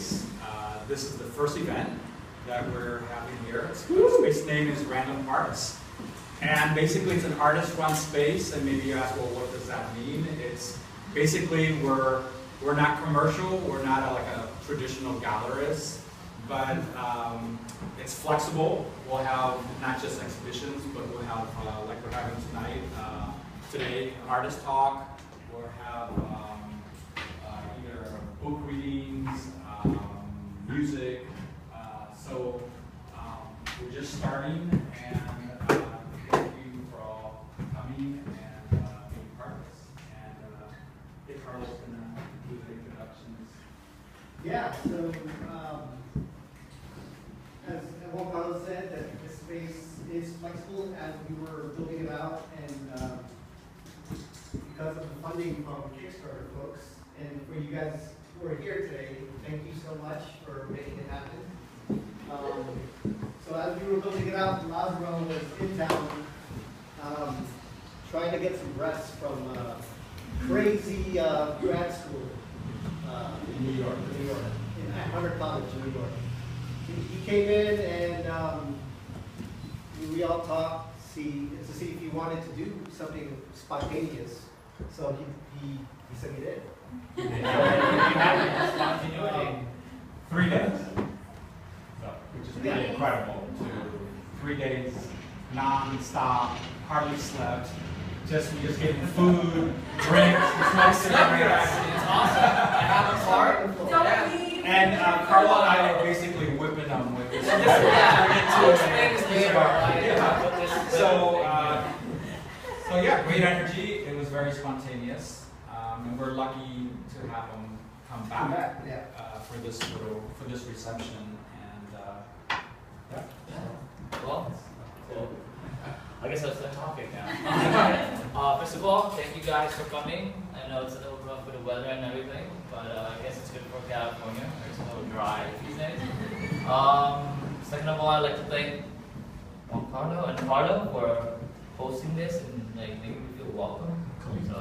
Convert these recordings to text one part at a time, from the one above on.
space. This is the first event that we're having here. The space name is Random Artists. And basically it's an artist-run space, and maybe you ask, well, what does that mean? It's basically we're not commercial, we're not like a traditional gallerist, but it's flexible. We'll have not just exhibitions, but we'll have, like we're having tonight, today, artist talk. We'll have either book readings, music. So we're just starting, and thank you for all coming and being part of this. And if Carlos can do the introductions. Yeah, so as Juan Carlos said, that this space is flexible as we were building it out, and because of the funding from Kickstarter folks, and for you guys who are here today, thank you so much for making it happen. So as we were building it out, Lazaro was in town trying to get some rest from crazy grad school In New York. At Hunter College in New York. He came in and we all talked to see if he wanted to do something spontaneous. So he said he did. Spontaneity. 3 days. Which is really incredible. 3 days, non-stop, hardly slept. We just gave him food, drinks, smoked cigarettes. It's awesome. I have a car. And Carlo and I are basically whipping them with this. So yeah, great energy. It was very spontaneous, and we're lucky to have him come back for this reception. And Well, I guess I'll start talking now. First of all, thank you guys for coming. I know it's a little rough with the weather and everything, but I guess it's good for California. It's a little dry these days. Second of all, I'd like to thank Juan Carlo and Carlo for hosting this and making me feel welcome. So,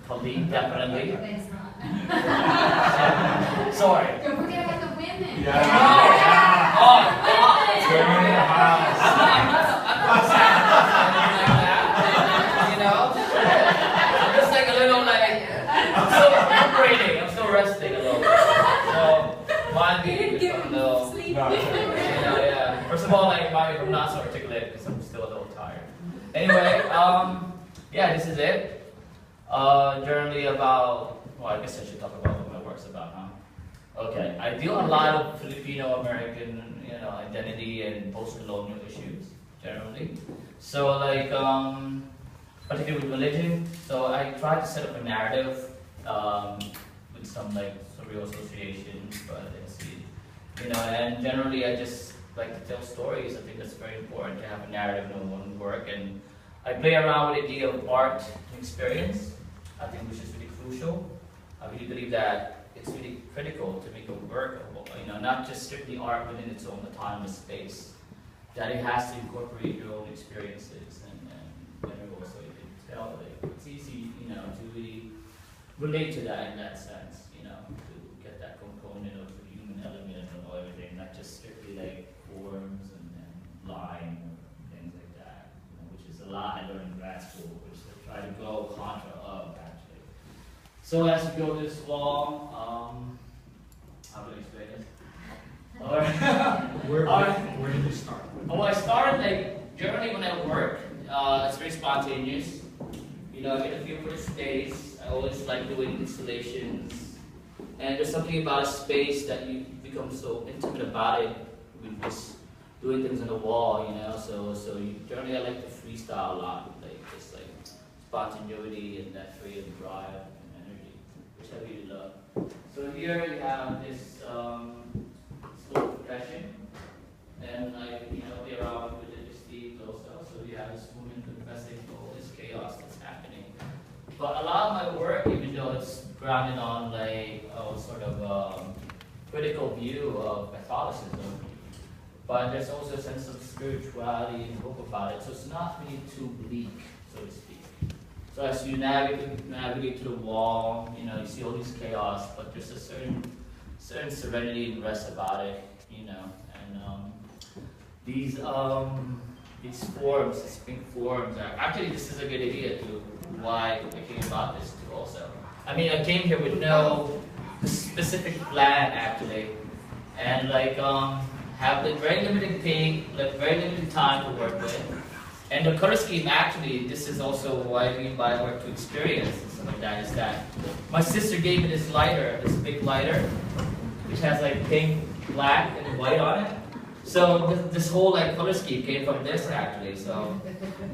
Colleen, definitely. It's not. Sorry. Don't forget about the women. women in the house. I'm not saying anything like that. You know? I'm just like a little I'm still recuperating. I'm still resting a little bit. So, mind me from the yeah. First of all, mind me from not so articulate because I'm still a little tired. Anyway, yeah, this is it. Generally about, well, I guess I should talk about what my work's about, huh? Okay, I deal a lot of Filipino-American, identity and post-colonial issues, generally. So, like, particularly with religion, so I try to set up a narrative with some, surreal associations, but and generally I just like to tell stories. I think that's very important to have a narrative in one work, and I play around with the idea of art and experience. I think which is really crucial. I really believe that it's really critical to make a work, not just strictly art within its own autonomous space. That it has to incorporate your own experiences, and also you can tell it's easy, to really relate to that in that sense, to get that component of the human element and everything, not just strictly forms and line or things like that, which is a lot I learned in grad school, which I try to go contra of actually. So as you go this wall, how do I explain it? Where did you start? Oh, I started generally when I work. It's very spontaneous. I get a feel for the space. I always like doing installations, and there's something about a space that you become so intimate about it with just doing things on the wall. So generally I like to freestyle a lot, just spontaneity and that creative drive and energy, which I really love. So here you have this slow progression, and play around with the Steve also. So you have this woman confessing all this chaos that's happening. But a lot of my work, even though it's grounded on a sort of critical view of Catholicism, but there's also a sense of spirituality and hope about it. So it's not really too bleak, so to speak. So as you navigate to the wall, you see all these chaos, but there's a certain certain serenity and rest about it, you know. And these forms, these pink forms, actually this is a good idea to why I came about this too also. I mean, I came here with no specific plan actually, and like have like very limited pay, like very limited time to work with. And the color scheme actually, this is also what I mean by work to experience and stuff like that, is that my sister gave me this lighter, this big lighter, which has like pink, black, and white on it. So this whole like color scheme came from this actually. So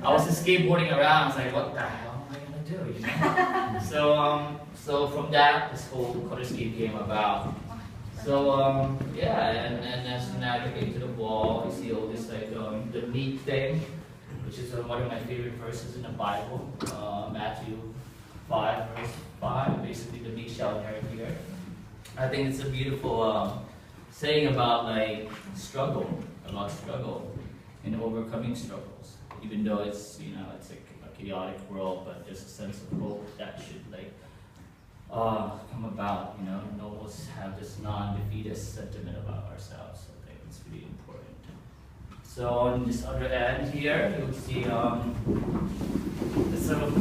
I was just skateboarding around. I was like, what the hell am I gonna do? You know? So from that, this whole color scheme came about. So yeah, and as you navigate to the wall, you see all this like the meat thing, which is one of my favorite verses in the Bible, Matthew 5, verse 5. Basically, the meat shall inherit the earth. I think it's a beautiful saying about like struggle and overcoming struggles. Even though it's it's a chaotic world, but there's a sense of hope that should like come about. You know, and almost have this non-defeatist sentiment about ourselves. I think it's really important. So on this other end here, you'll see this sort of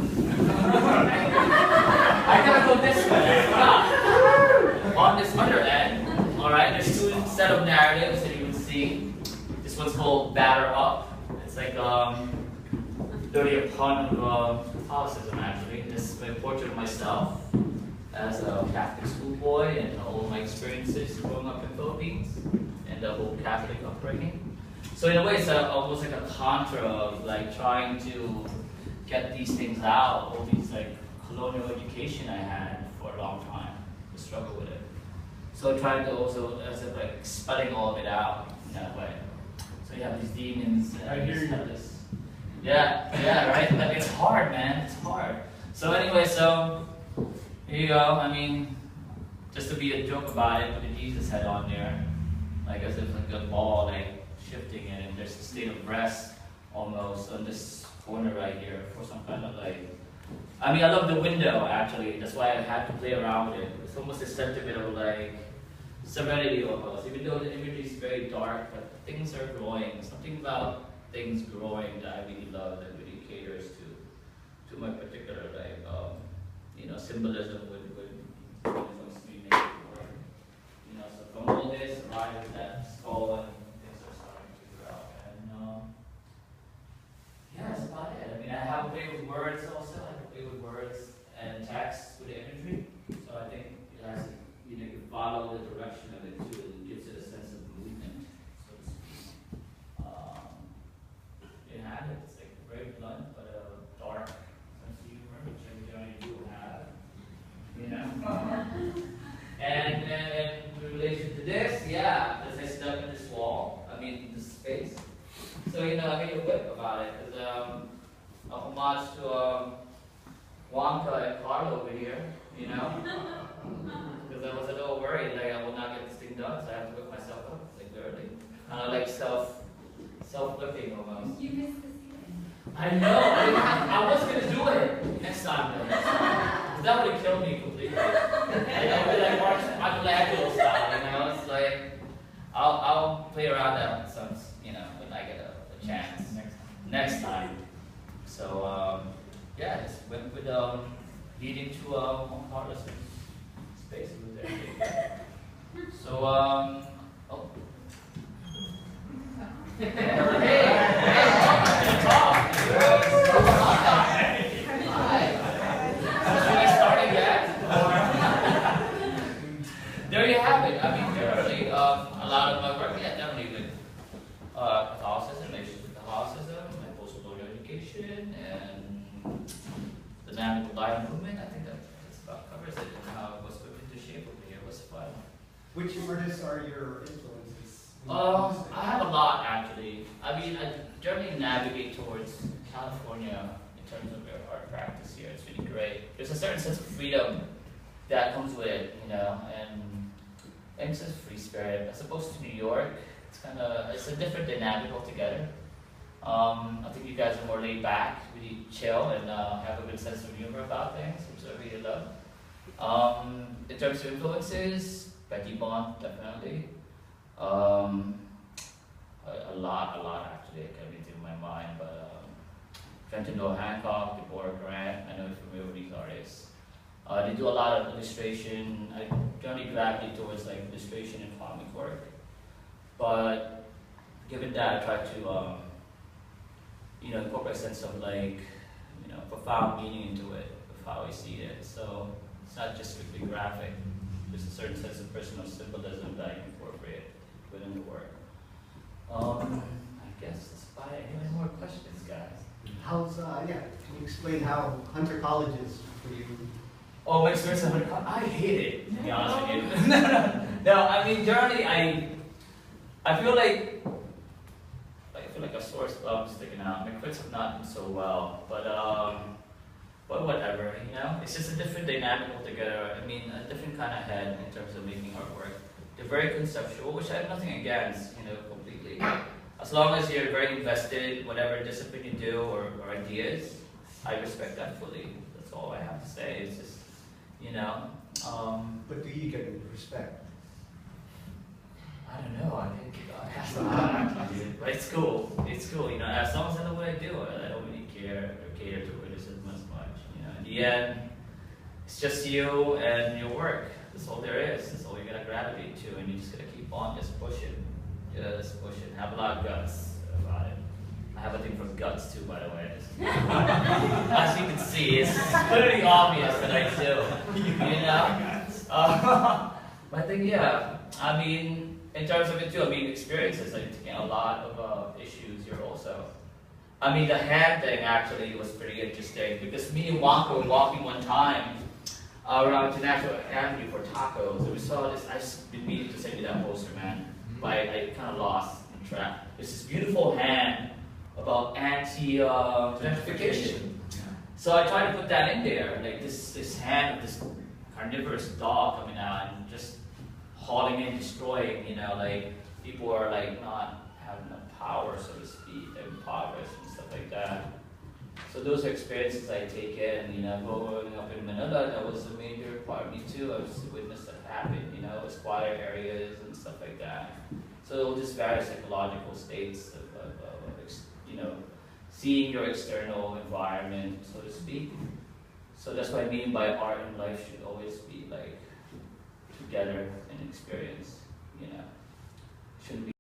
I gotta go this way. On this other end, alright, there's two set of narratives that you can see. This one's called Batter Up. It's like literally a pun of Catholicism actually. This is my portrait of myself as a Catholic schoolboy and all my experiences growing up in the Philippines and the whole Catholic upbringing. So in a way, it's almost like a contra of like trying to get these things out, all these like colonial education I had for a long time, to struggle with it. So trying to also, as if like expelling all of it out in that way. So you have these demons and you have this. Yeah, right? Like, it's hard, man, it's hard. So anyway, so here you go. I mean, just to be a joke about it, put a Jesus head on there, like as if like a ball, like shifting it, and there's a state of rest almost on this corner right here for some kind of like. I mean, I love the window actually. That's why I had to play around with it. It's almost a sentiment of like serenity almost, even though the imagery is very dark, but things are growing. Something about things growing that I really love, that really caters to my particular like symbolism with street making. So from all this, arrive at that skull and things are starting to grow. And yeah, that's about it. I mean, I have a play with words also. I have a play with words and text with the imagery. So I think it has you can follow the direction of it too. It gives it a sense of movement, so to speak. It's like very blunt, but a dark sense of humor, which every Johnny do have. And in relation to this, yeah, as I step in this wall, this space. So I made a whip about it, because a homage to Wonka and Carlo over here, because I was a little worried, like I will not get this thing done, so I have to whip myself up, like literally, kind of like self-whipping almost. You missed the ceiling. I know. I was gonna do it next time though. Because that would have killed me completely. I would be like Michelangelo style, It's like I'll play around that some, when I get a chance next time. So yeah, just went with leading to Juan Carlos' space with there. So oh. There you have it. Generally, a lot of my work, definitely with Catholicism, relations with Catholicism, and post-colonial education, and the dynamic life movement. I think that about covers it, and how it was put into shape over here was fun. Which artists are your influences? I have a lot actually. I generally navigate towards California in terms of their art practice here. It's really great. There's a certain sense of freedom that comes with it, and it's a free spirit. As opposed to New York, it's a different dynamic altogether. I think you guys are more laid back, really chill, and have a good sense of humor about things, which I really love. In terms of influences, Becky Bond, definitely. A lot actually, I can't into my mind, but Trenton Doe Hancock, Deborah Grant, I know you're familiar with these artists. They do a lot of illustration. I generally gravitate towards like illustration and comic work, but given that, I try to incorporate a sense of like profound meaning into it, of how I see it. So it's not just strictly graphic. There's a certain sense of personal symbolism that I incorporate within the work. I guess that's about it. Any more questions, guys? How's, can you explain how Hunter College is for you? Oh, my experience at Hunter College? I hate it, to be honest with you. No, I mean, generally, I feel like a sore thumb sticking out. My grades have not been so well, but whatever, It's just a different dynamic altogether. I mean, a different kind of head in terms of making artwork. They're very conceptual, which I have nothing against, completely. As long as you're very invested in whatever discipline you do or ideas, I respect that fully. That's all I have to say. It's just, But do you get respect? I don't know. I think that's not but it's cool. It's cool. As long as I know what I do, I don't really care or cater to criticism as much. In the end, it's just you and your work. That's all there is. That's all you're gonna gravitate to, and you just gotta keep on just pushing. Just pushing. Have a lot of guts about it. I have a thing for guts too, by the way. As you can see, it's pretty obvious that I do. But I think, I mean, in terms of it too, experiences, like taking a lot of issues here also. The hand thing actually was pretty interesting because me and Wonka were walking one time around International Avenue for tacos, and we saw this. I've just been meaning to send you that poster, man, but I kind of lost in track. There's this beautiful hand about anti-gentrification. So I tried to put that in there, like this hand of this carnivorous dog coming out and just hauling in, destroying, like people are like not having the power, so to speak, impoverished and stuff like that. So those are experiences I take in, growing up in Manila, that was a major part of me too. I was witness that happen, it's quiet areas and stuff like that. So just various psychological states of seeing your external environment, so to speak. So that's what I mean by art and life should always be like together in experience, shouldn't be